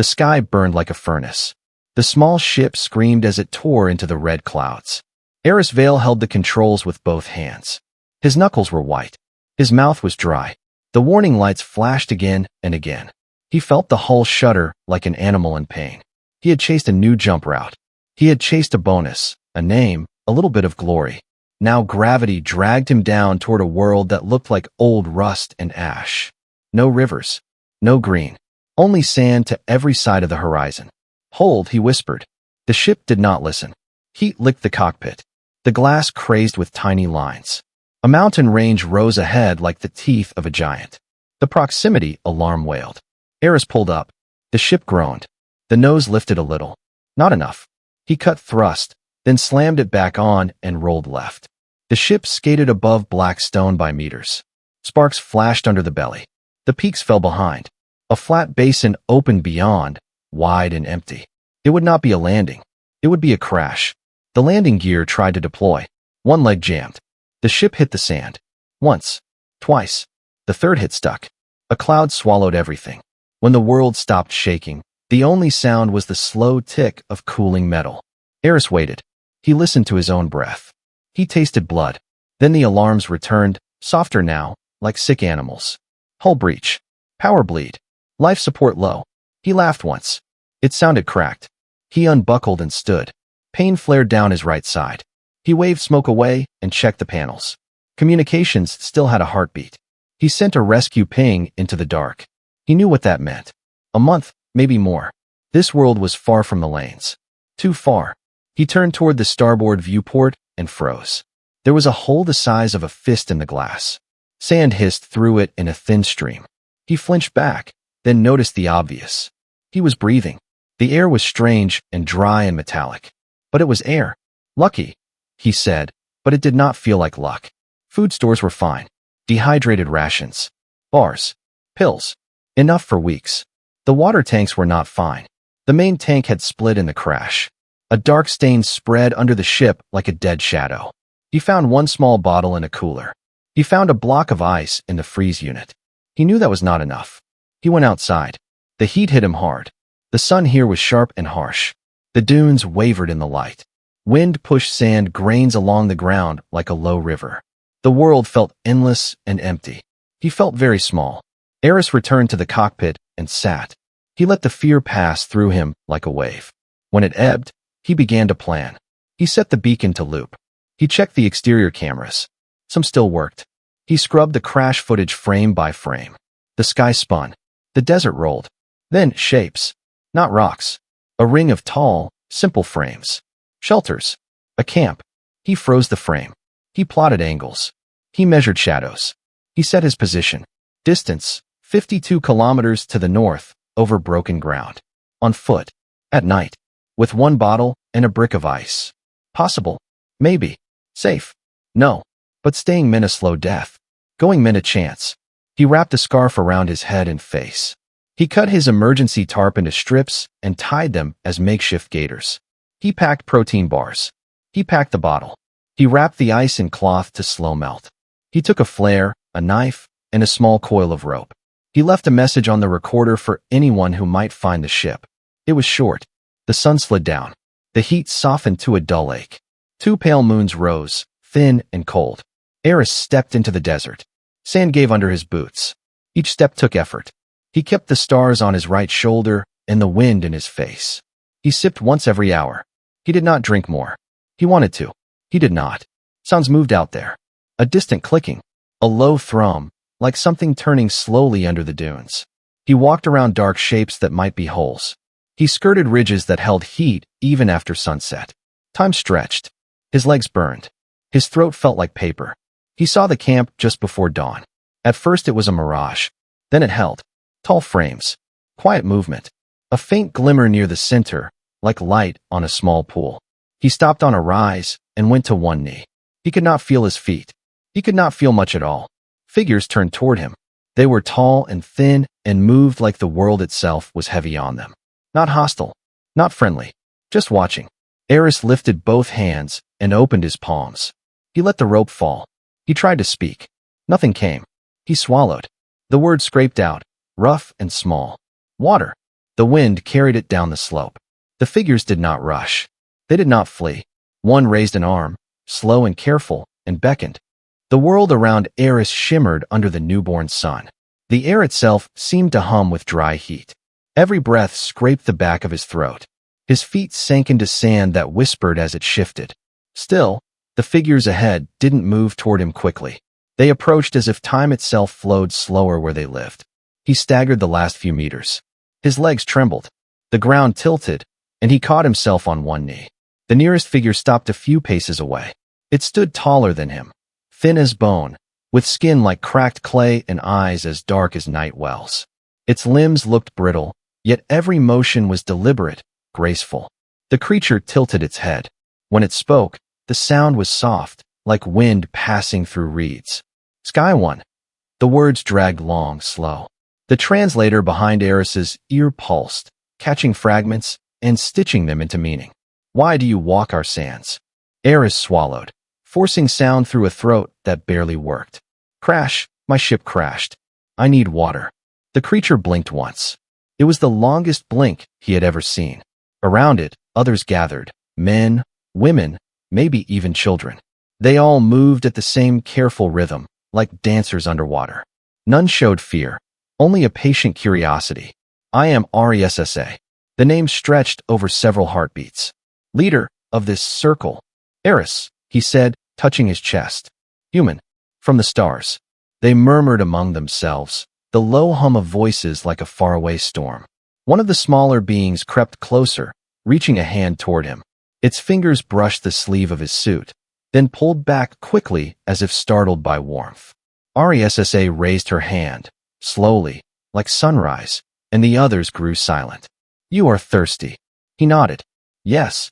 The sky burned like a furnace. The small ship screamed as it tore into the red clouds. Eris Vale held the controls with both hands. His knuckles were white. His mouth was dry. The warning lights flashed again and again. He felt the hull shudder like an animal in pain. He had chased a new jump route. He had chased a bonus, a name, a little bit of glory. Now gravity dragged him down toward a world that looked like old rust and ash. No rivers. No green. Only sand to every side of the horizon. "Hold," he whispered. The ship did not listen. Heat licked the cockpit. The glass crazed with tiny lines. A mountain range rose ahead like the teeth of a giant. The proximity alarm wailed. Eris pulled up. The ship groaned. The nose lifted a little. Not enough. He cut thrust, then slammed it back on and rolled left. The ship skated above black stone by meters. Sparks flashed under the belly. The peaks fell behind. A flat basin opened beyond, wide and empty. It would not be a landing. It would be a crash. The landing gear tried to deploy. One leg jammed. The ship hit the sand. Once. Twice. The third hit stuck. A cloud swallowed everything. When the world stopped shaking, the only sound was the slow tick of cooling metal. Eris waited. He listened to his own breath. He tasted blood. Then the alarms returned, softer now, like sick animals. Hull breach. Power bleed. Life support low. He laughed once. It sounded cracked. He unbuckled and stood. Pain flared down his right side. He waved smoke away and checked the panels. Communications still had a heartbeat. He sent a rescue ping into the dark. He knew what that meant. A month, maybe more. This world was far from the lanes. Too far. He turned toward the starboard viewport and froze. There was a hole the size of a fist in the glass. Sand hissed through it in a thin stream. He flinched back, then noticed the obvious. He was breathing. The air was strange and dry and metallic. But it was air. Lucky, he said, but it did not feel like luck. Food stores were fine. Dehydrated rations. Bars. Pills. Enough for weeks. The water tanks were not fine. The main tank had split in the crash. A dark stain spread under the ship like a dead shadow. He found one small bottle in a cooler. He found a block of ice in the freeze unit. He knew that was not enough. He went outside. The heat hit him hard. The sun here was sharp and harsh. The dunes wavered in the light. Wind pushed sand grains along the ground like a low river. The world felt endless and empty. He felt very small. Eris returned to the cockpit and sat. He let the fear pass through him like a wave. When it ebbed, he began to plan. He set the beacon to loop. He checked the exterior cameras. Some still worked. He scrubbed the crash footage frame by frame. The sky spun. The desert rolled. Then shapes. Not rocks. A ring of tall, simple frames. Shelters. A camp. He froze the frame. He plotted angles. He measured shadows. He set his position. Distance, 52 kilometers to the north, over broken ground. On foot. At night. With one bottle and a brick of ice. Possible. Maybe. Safe. No. But staying meant a slow death. Going meant a chance. He wrapped a scarf around his head and face. He cut his emergency tarp into strips and tied them as makeshift gaiters. He packed protein bars. He packed the bottle. He wrapped the ice in cloth to slow melt. He took a flare, a knife, and a small coil of rope. He left a message on the recorder for anyone who might find the ship. It was short. The sun slid down. The heat softened to a dull ache. 2 pale moons rose, thin and cold. Eris stepped into the desert. Sand gave under his boots. Each step took effort. He kept the stars on his right shoulder and the wind in his face. He sipped once every hour. He did not drink more. He wanted to. He did not. Sounds moved out there. A distant clicking. A low thrum, like something turning slowly under the dunes. He walked around dark shapes that might be holes. He skirted ridges that held heat even after sunset. Time stretched. His legs burned. His throat felt like paper. He saw the camp just before dawn. At first it was a mirage. Then it held. Tall frames. Quiet movement. A faint glimmer near the center, like light on a small pool. He stopped on a rise and went to one knee. He could not feel his feet. He could not feel much at all. Figures turned toward him. They were tall and thin and moved like the world itself was heavy on them. Not hostile. Not friendly. Just watching. Eris lifted both hands and opened his palms. He let the rope fall. He tried to speak. Nothing came. He swallowed. The word scraped out, rough and small. Water. The wind carried it down the slope. The figures did not rush. They did not flee. One raised an arm, slow and careful, and beckoned. The world around Eris shimmered under the newborn sun. The air itself seemed to hum with dry heat. Every breath scraped the back of his throat. His feet sank into sand that whispered as it shifted. Still, the figures ahead didn't move toward him quickly. They approached as if time itself flowed slower where they lived. He staggered the last few meters. His legs trembled. The ground tilted, and he caught himself on one knee. The nearest figure stopped a few paces away. It stood taller than him, thin as bone, with skin like cracked clay and eyes as dark as night wells. Its limbs looked brittle, yet every motion was deliberate, graceful. The creature tilted its head. When it spoke, the sound was soft, like wind passing through reeds. Sky One. The words dragged long, slow. The translator behind Eris's ear pulsed, catching fragments and stitching them into meaning. Why do you walk our sands? Eris swallowed, forcing sound through a throat that barely worked. Crash, my ship crashed. I need water. The creature blinked once. It was the longest blink he had ever seen. Around it, others gathered, men, women, maybe even children. They all moved at the same careful rhythm, like dancers underwater. None showed fear, only a patient curiosity. I am RESSA. The name stretched over several heartbeats. Leader of this circle. Eris, he said, touching his chest. Human. From the stars. They murmured among themselves, the low hum of voices like a faraway storm. One of the smaller beings crept closer, reaching a hand toward him. Its fingers brushed the sleeve of his suit, then pulled back quickly as if startled by warmth. RESSA raised her hand, slowly, like sunrise, and the others grew silent. You are thirsty. He nodded. Yes.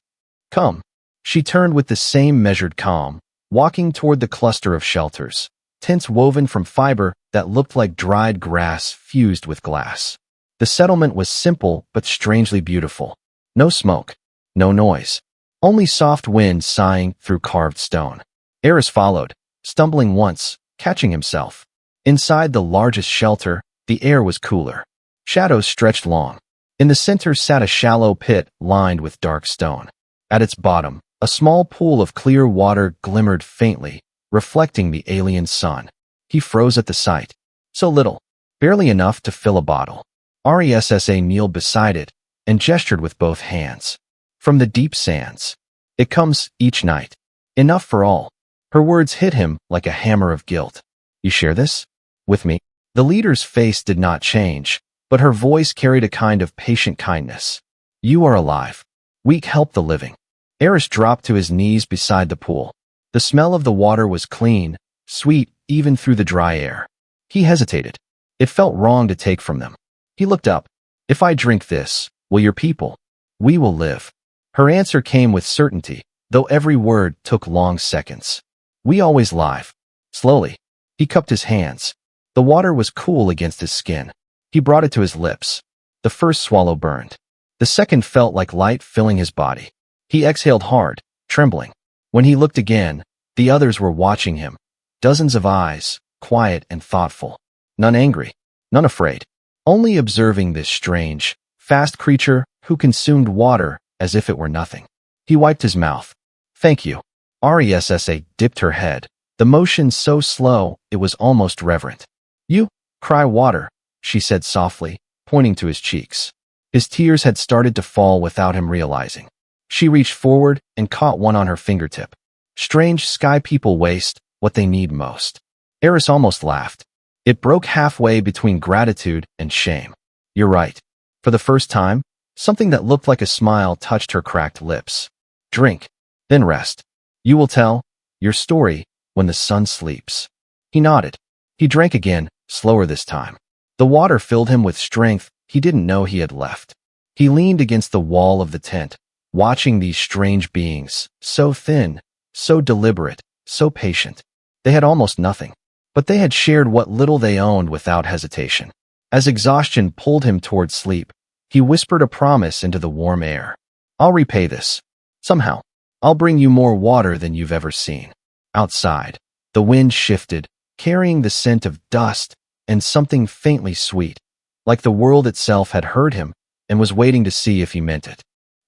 Come. She turned with the same measured calm, walking toward the cluster of shelters, tents woven from fiber that looked like dried grass fused with glass. The settlement was simple but strangely beautiful. No smoke, no noise, only soft wind sighing through carved stone. Eris followed, stumbling once, catching himself. Inside the largest shelter, the air was cooler. Shadows stretched long. In the center sat a shallow pit lined with dark stone. At its bottom, a small pool of clear water glimmered faintly, reflecting the alien sun. He froze at the sight. So little, barely enough to fill a bottle. RESSA kneeled beside it and gestured with both hands. From the deep sands. It comes each night. Enough for all. Her words hit him like a hammer of guilt. You share this? With me? The leader's face did not change, but her voice carried a kind of patient kindness. You are alive. Weak help the living. Eris dropped to his knees beside the pool. The smell of the water was clean, sweet, even through the dry air. He hesitated. It felt wrong to take from them. He looked up. If I drink this, will your people? We will live. Her answer came with certainty, though every word took long seconds. We always live. Slowly. He cupped his hands. The water was cool against his skin. He brought it to his lips. The first swallow burned. The second felt like light filling his body. He exhaled hard, trembling. When he looked again, the others were watching him. Dozens of eyes, quiet and thoughtful. None angry, none afraid. Only observing this strange, fast creature who consumed water as if it were nothing. He wiped his mouth. Thank you. RESSA dipped her head, the motion so slow it was almost reverent. You cry water, she said softly, pointing to his cheeks. His tears had started to fall without him realizing. She reached forward and caught one on her fingertip. Strange sky people waste what they need most. Eris almost laughed. It broke halfway between gratitude and shame. You're right. For the first time, something that looked like a smile touched her cracked lips. Drink, then rest. You will tell your story when the sun sleeps. He nodded. He drank again, slower this time. The water filled him with strength he didn't know he had left. He leaned against the wall of the tent, watching these strange beings, so thin, so deliberate, so patient. They had almost nothing, but they had shared what little they owned without hesitation. As exhaustion pulled him toward sleep, he whispered a promise into the warm air. I'll repay this. Somehow. I'll bring you more water than you've ever seen. Outside, the wind shifted, carrying the scent of dust and something faintly sweet. Like the world itself had heard him, and was waiting to see if he meant it.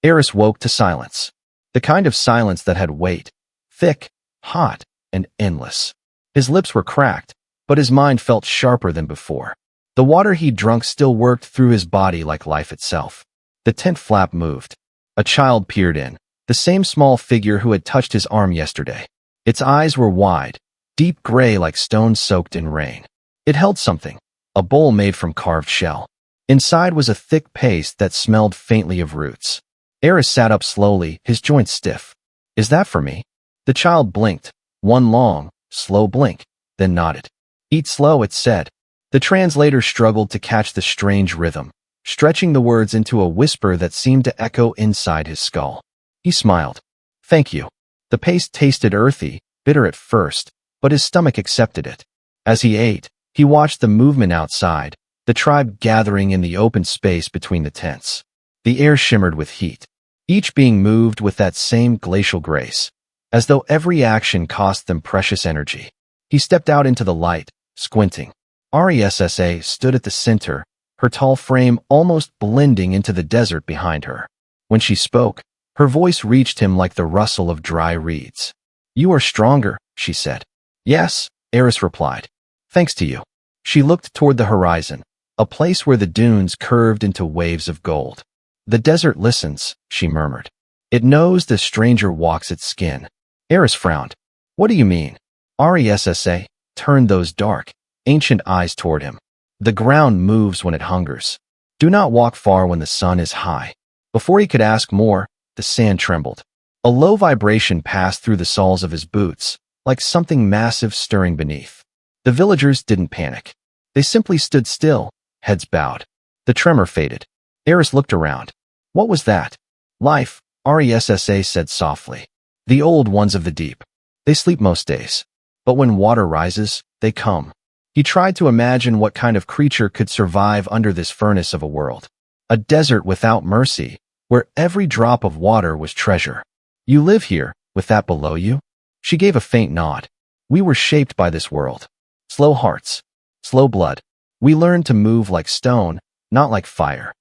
Eris woke to silence. The kind of silence that had weight, thick, hot, and endless. His lips were cracked, but his mind felt sharper than before. The water he'd drunk still worked through his body like life itself. The tent flap moved. A child peered in, the same small figure who had touched his arm yesterday. Its eyes were wide, deep gray like stone soaked in rain. It held something, a bowl made from carved shell. Inside was a thick paste that smelled faintly of roots. Eris sat up slowly, his joints stiff. Is that for me? The child blinked, one long, slow blink, then nodded. Eat slow, it said. The translator struggled to catch the strange rhythm, stretching the words into a whisper that seemed to echo inside his skull. He smiled. Thank you. The paste tasted earthy, bitter at first, but his stomach accepted it. As he ate, he watched the movement outside, the tribe gathering in the open space between the tents. The air shimmered with heat, each being moved with that same glacial grace, as though every action cost them precious energy. He stepped out into the light, squinting. Ressa stood at the center, her tall frame almost blending into the desert behind her. When she spoke, her voice reached him like the rustle of dry reeds. You are stronger, she said. Yes, Eris replied. Thanks to you. She looked toward the horizon, a place where the dunes curved into waves of gold. The desert listens, she murmured. It knows the stranger walks its skin. Eris frowned. What do you mean? Ressa turned those dark, ancient eyes toward him. The ground moves when it hungers. Do not walk far when the sun is high. Before he could ask more, the sand trembled. A low vibration passed through the soles of his boots, like something massive stirring beneath. The villagers didn't panic. They simply stood still, heads bowed. The tremor faded. Eris looked around. What was that? Life, Ressa said softly. The old ones of the deep. They sleep most days. But when water rises, they come. He tried to imagine what kind of creature could survive under this furnace of a world. A desert without mercy, where every drop of water was treasure. You live here, with that below you? She gave a faint nod. We were shaped by this world. Slow hearts. Slow blood. We learned to move like stone, not like fire.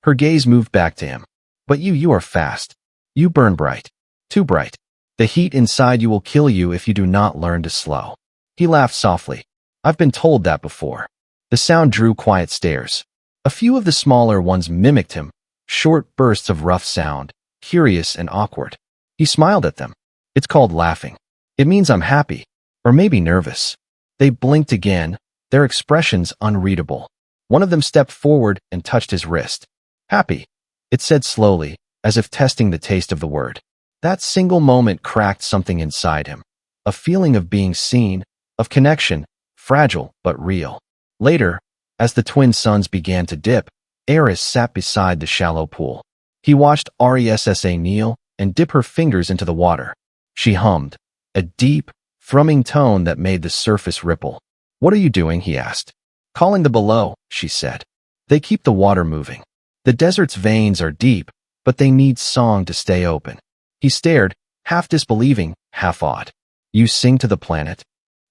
Her gaze moved back to him. But you are fast. You burn bright. Too bright. The heat inside you will kill you if you do not learn to slow. He laughed softly. I've been told that before. The sound drew quiet stares. A few of the smaller ones mimicked him, short bursts of rough sound, curious and awkward. He smiled at them. It's called laughing. It means I'm happy, or maybe nervous. They blinked again, their expressions unreadable. One of them stepped forward and touched his wrist. Happy, it said slowly, as if testing the taste of the word. That single moment cracked something inside him. A feeling of being seen, of connection, fragile but real. Later, as the twin suns began to dip, Eris sat beside the shallow pool. He watched Ressa kneel and dip her fingers into the water. She hummed, a deep, thrumming tone that made the surface ripple. What are you doing? He asked. Calling the below, she said. They keep the water moving. The desert's veins are deep, but they need song to stay open. He stared, half disbelieving, half awed. You sing to the planet?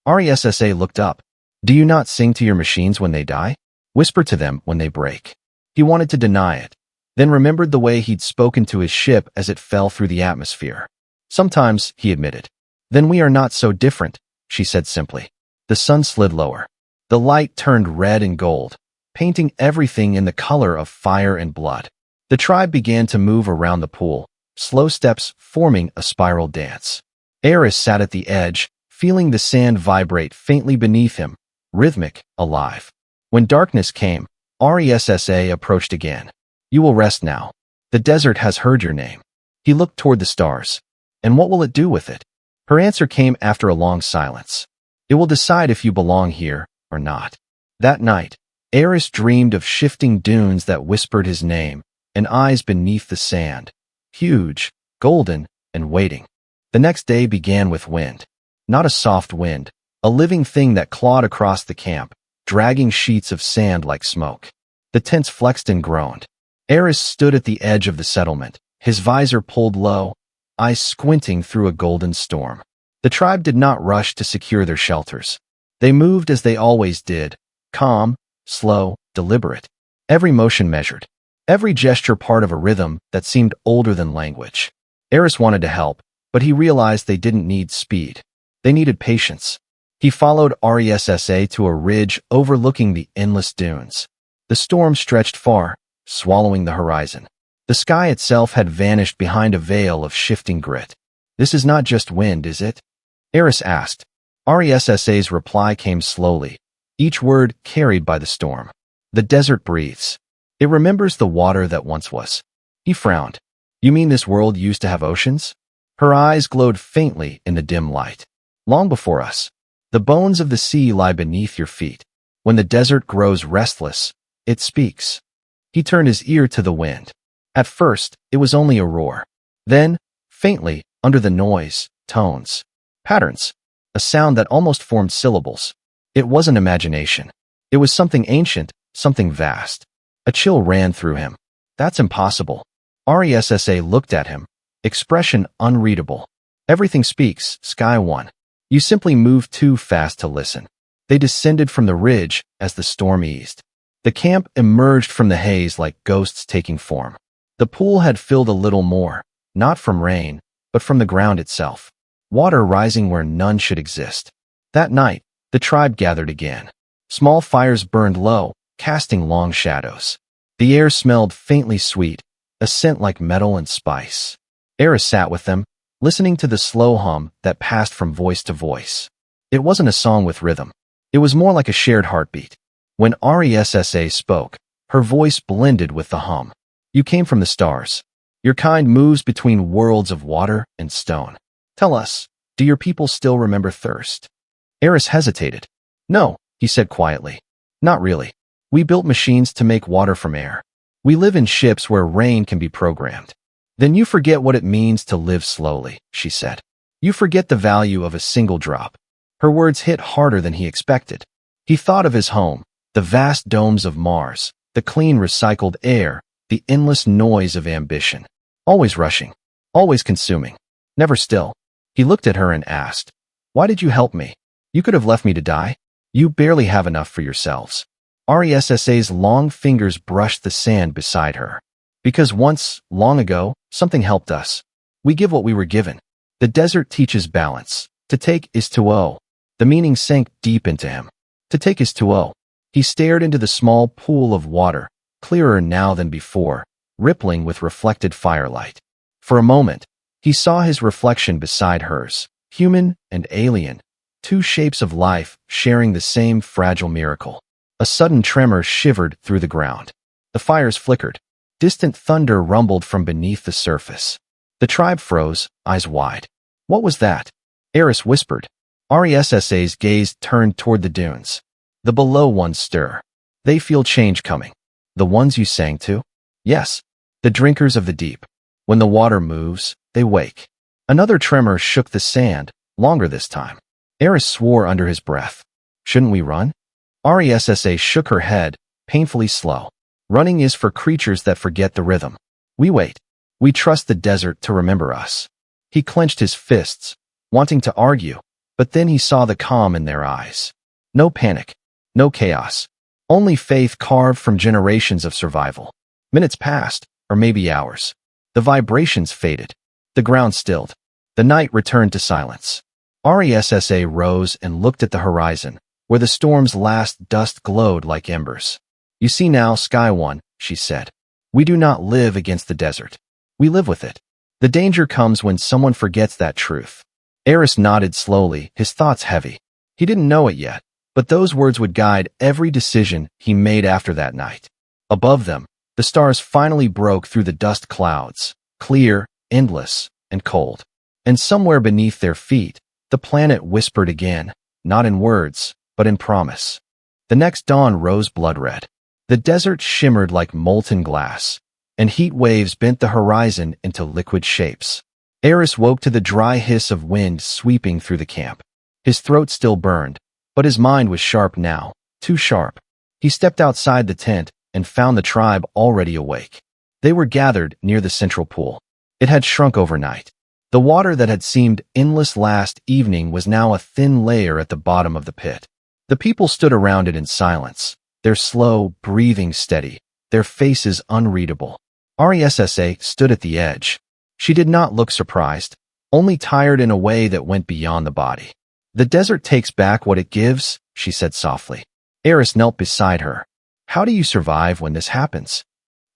Ressa looked up. Do you not sing to your machines when they die? Whisper to them when they break. He wanted to deny it, then remembered the way he'd spoken to his ship as it fell through the atmosphere. Sometimes, he admitted. Then we are not so different, she said simply. The sun slid lower. The light turned red and gold, painting everything in the color of fire and blood. The tribe began to move around the pool, slow steps forming a spiral dance. Eris sat at the edge, feeling the sand vibrate faintly beneath him, rhythmic, alive. When darkness came, Ressa approached again. You will rest now. The desert has heard your name. He looked toward the stars. And what will it do with it? Her answer came after a long silence. It will decide if you belong here or not. That night, Eris dreamed of shifting dunes that whispered his name, and eyes beneath the sand, huge, golden, and waiting. The next day began with wind. Not a soft wind, a living thing that clawed across the camp, dragging sheets of sand like smoke. The tents flexed and groaned. Eris stood at the edge of the settlement, his visor pulled low, eyes squinting through a golden storm. The tribe did not rush to secure their shelters. They moved as they always did, calm, slow, deliberate. Every motion measured. every gesture part of a rhythm that seemed older than language. Eris wanted to help, but he realized they didn't need speed. They needed patience. He followed Ressa to a ridge overlooking the endless dunes. The storm stretched far, swallowing the horizon. The sky itself had vanished behind a veil of shifting grit. "This is not just wind, is it?" Eris asked. Ressa's reply came slowly, each word carried by the storm. "The desert breathes. It remembers the water that once was." He frowned. "You mean this world used to have oceans?" Her eyes glowed faintly in the dim light. "Long before us. The bones of the sea lie beneath your feet. When the desert grows restless, it speaks." He turned his ear to the wind. At first, it was only a roar. Then, faintly, under the noise, tones, patterns, a sound that almost formed syllables. It wasn't imagination. It was something ancient, something vast. A chill ran through him. "That's impossible." Ressa looked at him, expression unreadable. "Everything speaks, Sky One. You simply moved too fast to listen." They descended from the ridge as the storm eased. The camp emerged from the haze like ghosts taking form. The pool had filled a little more, not from rain, but from the ground itself. Water rising where none should exist. That night, the tribe gathered again. Small fires burned low, casting long shadows. The air smelled faintly sweet, a scent like metal and spice. Eris sat with them, listening to the slow hum that passed from voice to voice. It wasn't a song with rhythm. It was more like a shared heartbeat. When Ressa spoke, her voice blended with the hum. "You came from the stars. Your kind moves between worlds of water and stone. Tell us, do your people still remember thirst?" Eris hesitated. "No," he said quietly. "Not really. We built machines to make water from air. We live in ships where rain can be programmed." "Then you forget what it means to live slowly," she said. "You forget the value of a single drop." Her words hit harder than he expected. He thought of his home, the vast domes of Mars, the clean recycled air, the endless noise of ambition. Always rushing, always consuming, never still. He looked at her and asked, "Why did you help me? You could have left me to die. You barely have enough for yourselves." Ressa's long fingers brushed the sand beside her. "Because once, long ago, something helped us. We give what we were given. The desert teaches balance. To take is to owe." The meaning sank deep into him. To take is to owe. He stared into the small pool of water, clearer now than before, rippling with reflected firelight. For a moment, he saw his reflection beside hers, human and alien, two shapes of life sharing the same fragile miracle. A sudden tremor shivered through the ground. The fires flickered. Distant thunder rumbled from beneath the surface. The tribe froze, eyes wide. "What was that?" Eris whispered. Ressa's gaze turned toward the dunes. "The below ones stir. They feel change coming." "The ones you sang to?" "Yes. The drinkers of the deep. When the water moves, they wake." Another tremor shook the sand, longer this time. Eris swore under his breath. "Shouldn't we run?" Ressa shook her head, painfully slow. "Running is for creatures that forget the rhythm. We wait. We trust the desert to remember us." He clenched his fists, wanting to argue, but then he saw the calm in their eyes. No panic, no chaos, only faith carved from generations of survival. Minutes passed, or maybe hours. The vibrations faded. The ground stilled. The night returned to silence. Ressa rose and looked at the horizon, where the storm's last dust glowed like embers. "You see now, Sky One," she said. "We do not live against the desert. We live with it. The danger comes when someone forgets that truth." Eris nodded slowly, his thoughts heavy. He didn't know it yet, but those words would guide every decision he made after that night. Above them, the stars finally broke through the dust clouds, clear, endless, and cold. And somewhere beneath their feet, the planet whispered again, not in words, but in promise. The next dawn rose blood-red. The desert shimmered like molten glass, and heat waves bent the horizon into liquid shapes. Eris woke to the dry hiss of wind sweeping through the camp. His throat still burned, but his mind was sharp now, too sharp. He stepped outside the tent and found the tribe already awake. They were gathered near the central pool. It had shrunk overnight. The water that had seemed endless last evening was now a thin layer at the bottom of the pit. The people stood around it in silence, their slow breathing steady, their faces unreadable. Ressa stood at the edge. She did not look surprised, only tired in a way that went beyond the body. "The desert takes back what it gives," she said softly. Eris knelt beside her. "How do you survive when this happens?"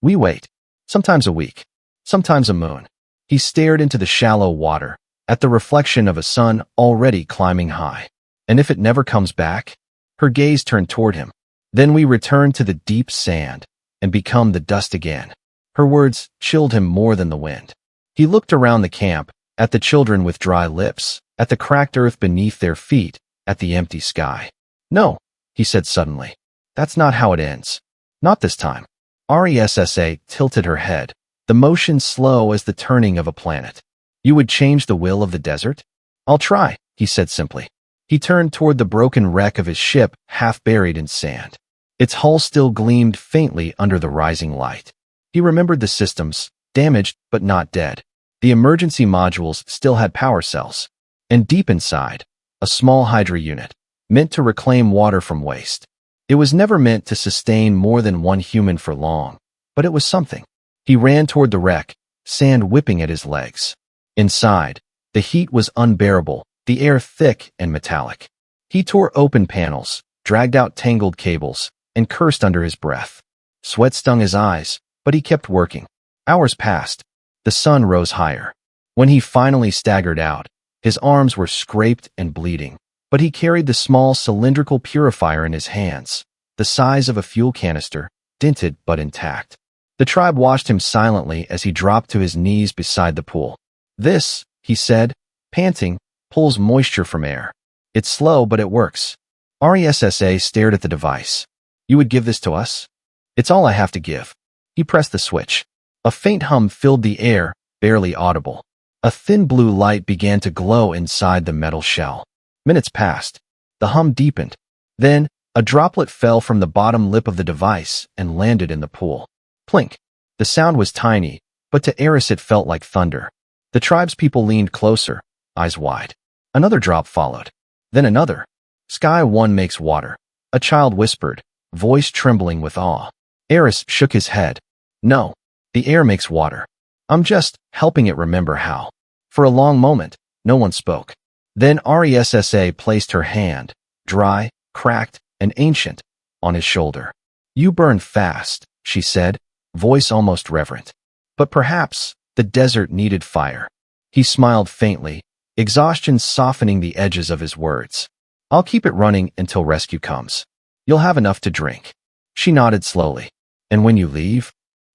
"We wait. Sometimes a week. Sometimes a moon." He stared into the shallow water, at the reflection of a sun already climbing high. "And if it never comes back?" Her gaze turned toward him. "Then we return to the deep sand and become the dust again." Her words chilled him more than the wind. He looked around the camp, at the children with dry lips, at the cracked earth beneath their feet, at the empty sky. "No," he said suddenly. "That's not how it ends. Not this time." Ressa tilted her head, the motion slow as the turning of a planet. "You would change the will of the desert?" "I'll try," he said simply. He turned toward the broken wreck of his ship, half buried in sand. Its hull still gleamed faintly under the rising light. He remembered the systems, damaged but not dead. The emergency modules still had power cells. And deep inside, a small Hydra unit, meant to reclaim water from waste. It was never meant to sustain more than one human for long, but it was something. He ran toward the wreck, sand whipping at his legs. Inside, the heat was unbearable, the air thick and metallic. He tore open panels, dragged out tangled cables, and cursed under his breath. Sweat stung his eyes, but he kept working. Hours passed. The sun rose higher. When he finally staggered out, his arms were scraped and bleeding, but he carried the small cylindrical purifier in his hands, the size of a fuel canister, dented but intact. The tribe watched him silently as he dropped to his knees beside the pool. "This," he said, panting, "pulls moisture from air. It's slow, but it works." Ressa stared at the device. "You would give this to us?" "It's all I have to give." He pressed the switch. A faint hum filled the air, barely audible. A thin blue light began to glow inside the metal shell. Minutes passed. The hum deepened. Then, a droplet fell from the bottom lip of the device and landed in the pool. Plink. The sound was tiny, but to Eris it felt like thunder. The tribespeople leaned closer, eyes wide. Another drop followed. Then another. "Sky One makes water," a child whispered, voice trembling with awe. Eris shook his head. "No, the air makes water. I'm just helping it remember how." For a long moment, no one spoke. Then Ressa placed her hand, dry, cracked, and ancient, on his shoulder. "You burn fast," she said, voice almost reverent. "But perhaps the desert needed fire." He smiled faintly, exhaustion softening the edges of his words. "I'll keep it running until rescue comes. You'll have enough to drink." She nodded slowly. "And when you leave?"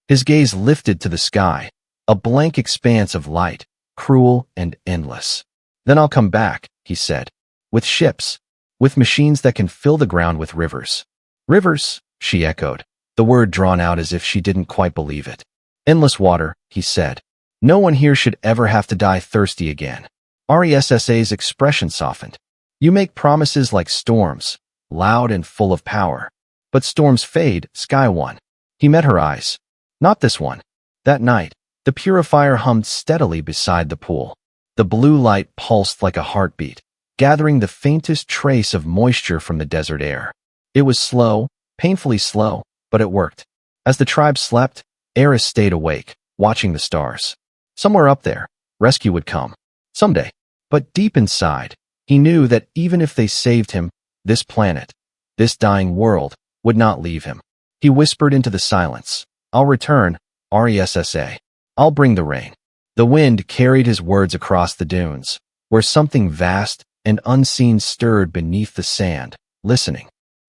His gaze lifted to the sky, a blank expanse of light, cruel and endless. "Then I'll come back," he said. "With ships. With machines that can fill the ground with rivers." "Rivers," she echoed, the word drawn out as if she didn't quite believe it. "Endless water," he said. "No one here should ever have to die thirsty again." Ressa's expression softened. "You make promises like storms, loud and full of power. But storms fade, Sky One." He met her eyes. "Not this one." That night, the purifier hummed steadily beside the pool. The blue light pulsed like a heartbeat, gathering the faintest trace of moisture from the desert air. It was slow, painfully slow, but it worked. As the tribe slept, Eris stayed awake, watching the stars. Somewhere up there, rescue would come. Someday. But deep inside, he knew that even if they saved him, this planet, this dying world, would not leave him. He whispered into the silence, "I'll return, Ressa. I'll bring the rain." The wind carried his words across the dunes, where something vast and unseen stirred beneath the sand, listening.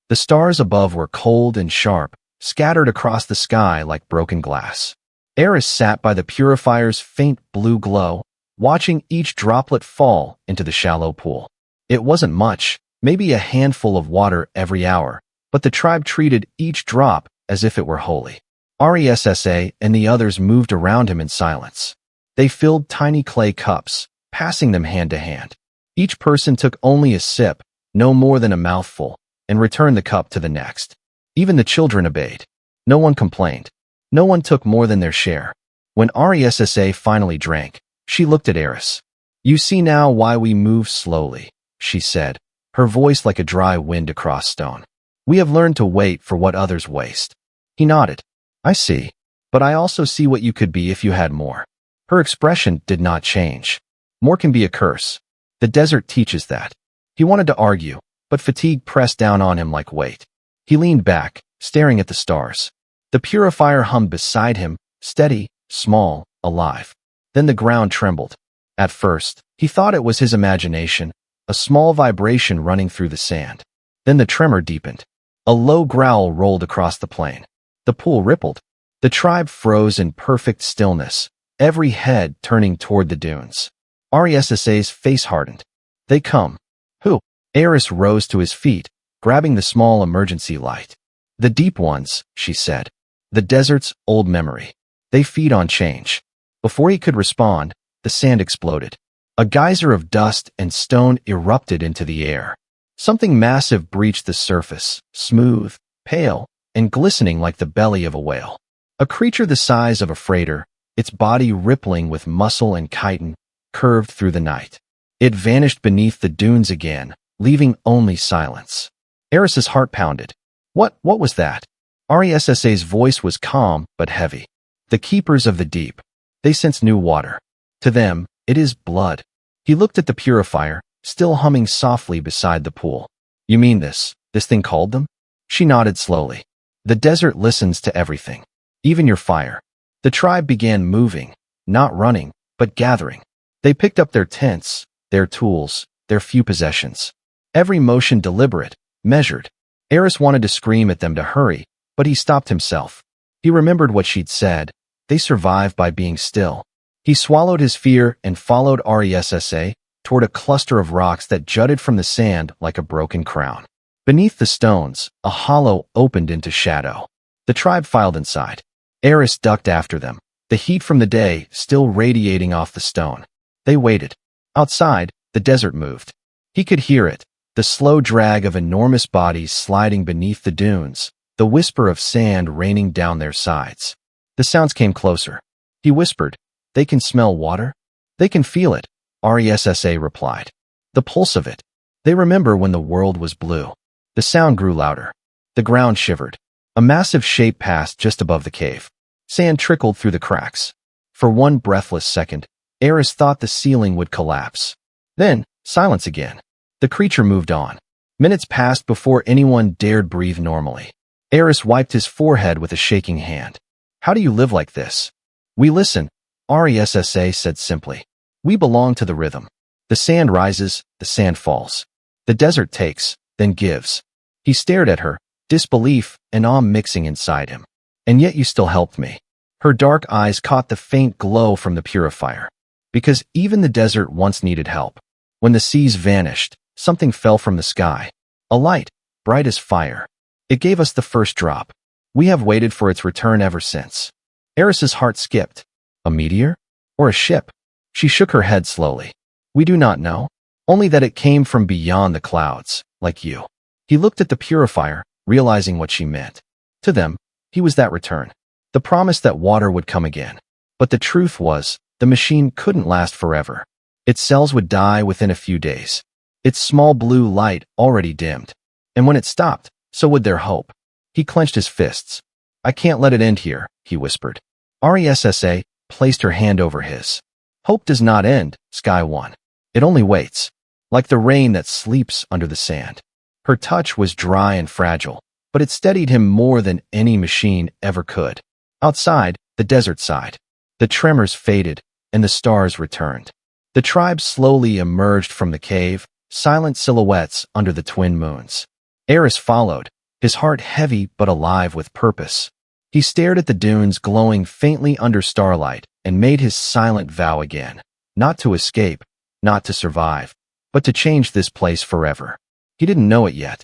The stars above were cold and sharp, scattered across the sky like broken glass. Eris sat by the purifier's faint blue glow, watching each droplet fall into the shallow pool. It wasn't much, maybe a handful of water every hour, but the tribe treated each drop as if it were holy. Ressa and the others moved around him in silence. They filled tiny clay cups, passing them hand to hand. Each person took only a sip, no more than a mouthful, and returned the cup to the next. Even the children obeyed. No one complained. No one took more than their share. When Ressa finally drank, she looked at Eris. "You see now why we move slowly," she said, her voice like a dry wind across stone. "We have learned to wait for what others waste." He nodded. I see. But I also see what you could be if you had more. Her expression did not change. More can be a curse. The desert teaches that. He wanted to argue, but fatigue pressed down on him like weight. He leaned back, staring at the stars. The purifier hummed beside him, steady, small, alive. Then the ground trembled. At first, he thought it was his imagination, a small vibration running through the sand. Then the tremor deepened. A low growl rolled across the plain. The pool rippled. The tribe froze in perfect stillness, every head turning toward the dunes. Ressa's face hardened. They come. Who? Eris rose to his feet, grabbing the small emergency light. The deep ones, she said. The desert's old memory. They feed on change. Before he could respond, the sand exploded. A geyser of dust and stone erupted into the air. Something massive breached the surface, smooth, pale, and glistening like the belly of a whale. A creature the size of a freighter, its body rippling with muscle and chitin, curved through the night. It vanished beneath the dunes again, leaving only silence. Eris's heart pounded. What was that? Ressa's voice was calm but heavy. The keepers of the deep. They sense new water. To them, it is blood. He looked at the purifier, still humming softly beside the pool. You mean this thing called them? She nodded slowly. The desert listens to everything. Even your fire. The tribe began moving, not running, but gathering. They picked up their tents, their tools, their few possessions. Every motion deliberate, measured. Eris wanted to scream at them to hurry, but he stopped himself. He remembered what she'd said. They survive by being still. He swallowed his fear and followed Ressa toward a cluster of rocks that jutted from the sand like a broken crown. Beneath the stones, a hollow opened into shadow. The tribe filed inside. Eris ducked after them, the heat from the day still radiating off the stone. They waited. Outside, the desert moved. He could hear it, the slow drag of enormous bodies sliding beneath the dunes, the whisper of sand raining down their sides. The sounds came closer. He whispered, "They can smell water? They can feel it," Ressa replied. "The pulse of it. They remember when the world was blue." The sound grew louder. The ground shivered. A massive shape passed just above the cave. Sand trickled through the cracks. For one breathless second, Eris thought the ceiling would collapse. Then, silence again. The creature moved on. Minutes passed before anyone dared breathe normally. Eris wiped his forehead with a shaking hand. "How do you live like this?" "We listen," Ressa said simply. "We belong to the rhythm. The sand rises, the sand falls. The desert takes, then gives." He stared at her, disbelief and awe mixing inside him. "And yet you still helped me." Her dark eyes caught the faint glow from the purifier. Because even the desert once needed help. When the seas vanished, something fell from the sky. A light, bright as fire. It gave us the first drop. We have waited for its return ever since. Eris's heart skipped. A meteor? Or a ship? She shook her head slowly. "We do not know. Only that it came from beyond the clouds, like you." He looked at the purifier, realizing what she meant. To them, he was that return. The promise that water would come again. But the truth was, the machine couldn't last forever. Its cells would die within a few days. Its small blue light already dimmed. And when it stopped, so would their hope. He clenched his fists. "I can't let it end here," he whispered. Ressa placed her hand over his. "Hope does not end, Sky One. It only waits. Like the rain that sleeps under the sand." Her touch was dry and fragile, but it steadied him more than any machine ever could. Outside, the desert sighed. The tremors faded, and the stars returned. The tribe slowly emerged from the cave, silent silhouettes under the twin moons. Eris followed, his heart heavy but alive with purpose. He stared at the dunes glowing faintly under starlight and made his silent vow again, not to escape, not to survive, but to change this place forever. He didn't know it yet,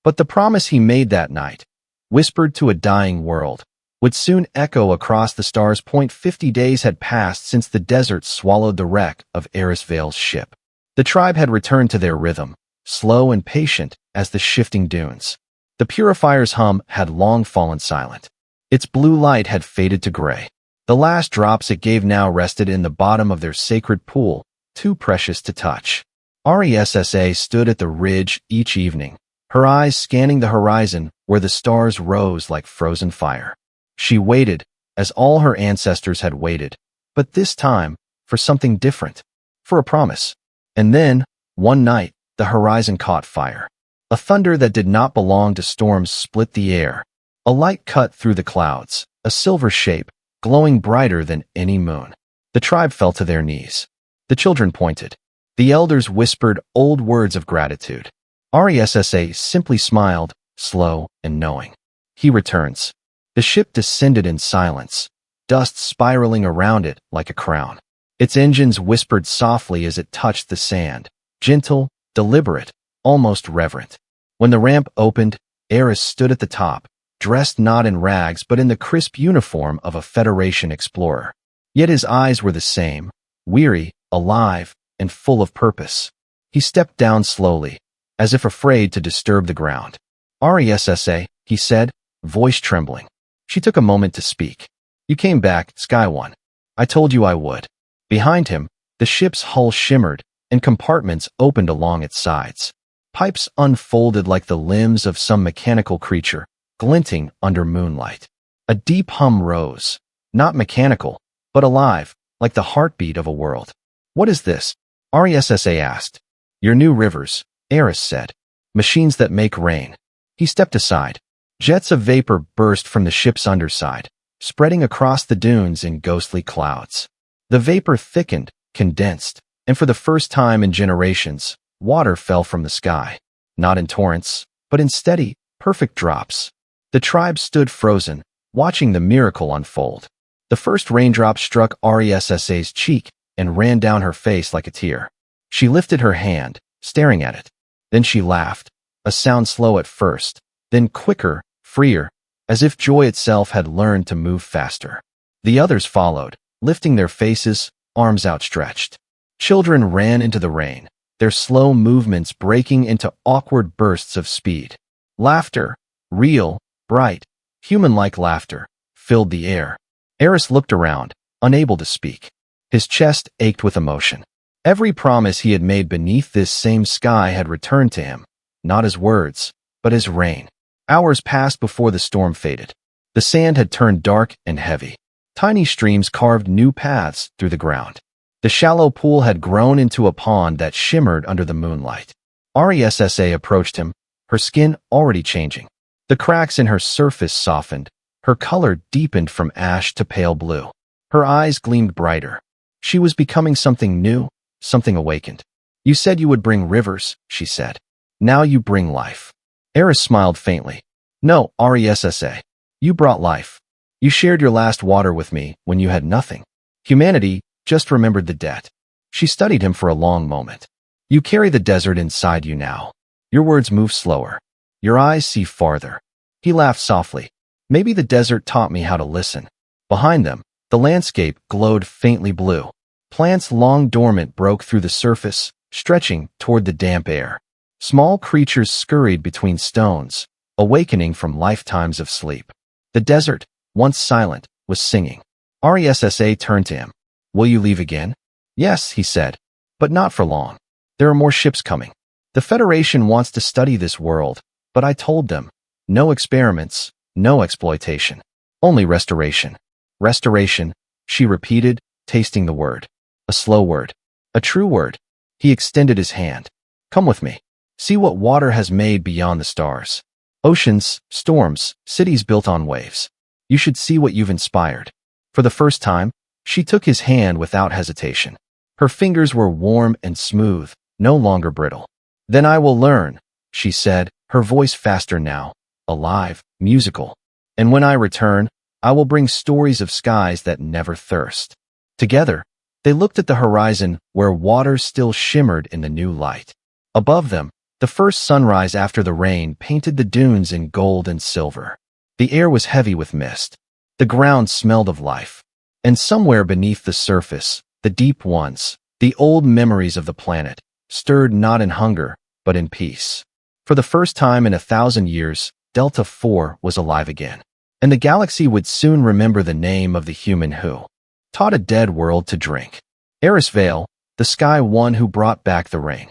but the promise he made that night, whispered to a dying world, would soon echo across the stars. 50 days had passed since the desert swallowed the wreck of Eris Vale's ship. The tribe had returned to their rhythm, slow and patient as the shifting dunes. The purifier's hum had long fallen silent. Its blue light had faded to gray. The last drops it gave now rested in the bottom of their sacred pool, too precious to touch. Ressa stood at the ridge each evening, her eyes scanning the horizon where the stars rose like frozen fire. She waited, as all her ancestors had waited, but this time, for something different, for a promise. And then, one night, the horizon caught fire. A thunder that did not belong to storms split the air. A light cut through the clouds, a silver shape, glowing brighter than any moon. The tribe fell to their knees. The children pointed. The elders whispered old words of gratitude. Ressa simply smiled, slow and knowing. He returns. The ship descended in silence, dust spiraling around it like a crown. Its engines whispered softly as it touched the sand, gentle, deliberate, almost reverent. When the ramp opened, Eris stood at the top, dressed not in rags but in the crisp uniform of a Federation explorer. Yet his eyes were the same, weary, alive, and full of purpose. He stepped down slowly, as if afraid to disturb the ground. Ressa, he said, voice trembling. She took a moment to speak. You came back, Sky One. I told you I would. Behind him, the ship's hull shimmered, and compartments opened along its sides. Pipes unfolded like the limbs of some mechanical creature, glinting under moonlight. A deep hum rose, not mechanical, but alive, like the heartbeat of a world. What is this? Ressa asked. Your new rivers, Eris said. Machines that make rain. He stepped aside. Jets of vapor burst from the ship's underside, spreading across the dunes in ghostly clouds. The vapor thickened, condensed, and for the first time in generations, water fell from the sky. Not in torrents, but in steady, perfect drops. The tribe stood frozen, watching the miracle unfold. The first raindrop struck Ressa's cheek and ran down her face like a tear. She lifted her hand, staring at it. Then she laughed, a sound slow at first, then quicker, freer, as if joy itself had learned to move faster. The others followed, lifting their faces, arms outstretched. Children ran into the rain, their slow movements breaking into awkward bursts of speed. Laughter, real, bright, human-like laughter, filled the air. Eris looked around, unable to speak. His chest ached with emotion. Every promise he had made beneath this same sky had returned to him, not as words, but as rain. Hours passed before the storm faded. The sand had turned dark and heavy. Tiny streams carved new paths through the ground. The shallow pool had grown into a pond that shimmered under the moonlight. Ressa approached him, her skin already changing. The cracks in her surface softened. Her color deepened from ash to pale blue. Her eyes gleamed brighter. She was becoming something new, something awakened. You said you would bring rivers, she said. Now you bring life. Eris smiled faintly. No, Ressa. You brought life. You shared your last water with me when you had nothing. Humanity just remembered the debt. She studied him for a long moment. You carry the desert inside you now. Your words move slower. Your eyes see farther. He laughed softly. Maybe the desert taught me how to listen. Behind them, the landscape glowed faintly blue. Plants long dormant broke through the surface, stretching toward the damp air. Small creatures scurried between stones, awakening from lifetimes of sleep. The desert, once silent, was singing. Ressa turned to him. Will you leave again? Yes, he said, but not for long. There are more ships coming. The Federation wants to study this world, but I told them, no experiments, no exploitation, only restoration. Restoration, she repeated, tasting the word. A slow word. A true word. He extended his hand. Come with me. See what water has made beyond the stars. Oceans, storms, cities built on waves. You should see what you've inspired. For the first time, she took his hand without hesitation. Her fingers were warm and smooth, no longer brittle. Then I will learn, she said, her voice faster now, alive, musical. And when I return, I will bring stories of skies that never thirst. Together, they looked at the horizon where water still shimmered in the new light. Above them, the first sunrise after the rain painted the dunes in gold and silver. The air was heavy with mist. The ground smelled of life. And somewhere beneath the surface, the deep ones, the old memories of the planet, stirred not in hunger, but in peace. For the first time in 1,000 years, Delta 4 was alive again. And the galaxy would soon remember the name of the human who taught a dead world to drink. Eris Vale, the Sky One who brought back the ring.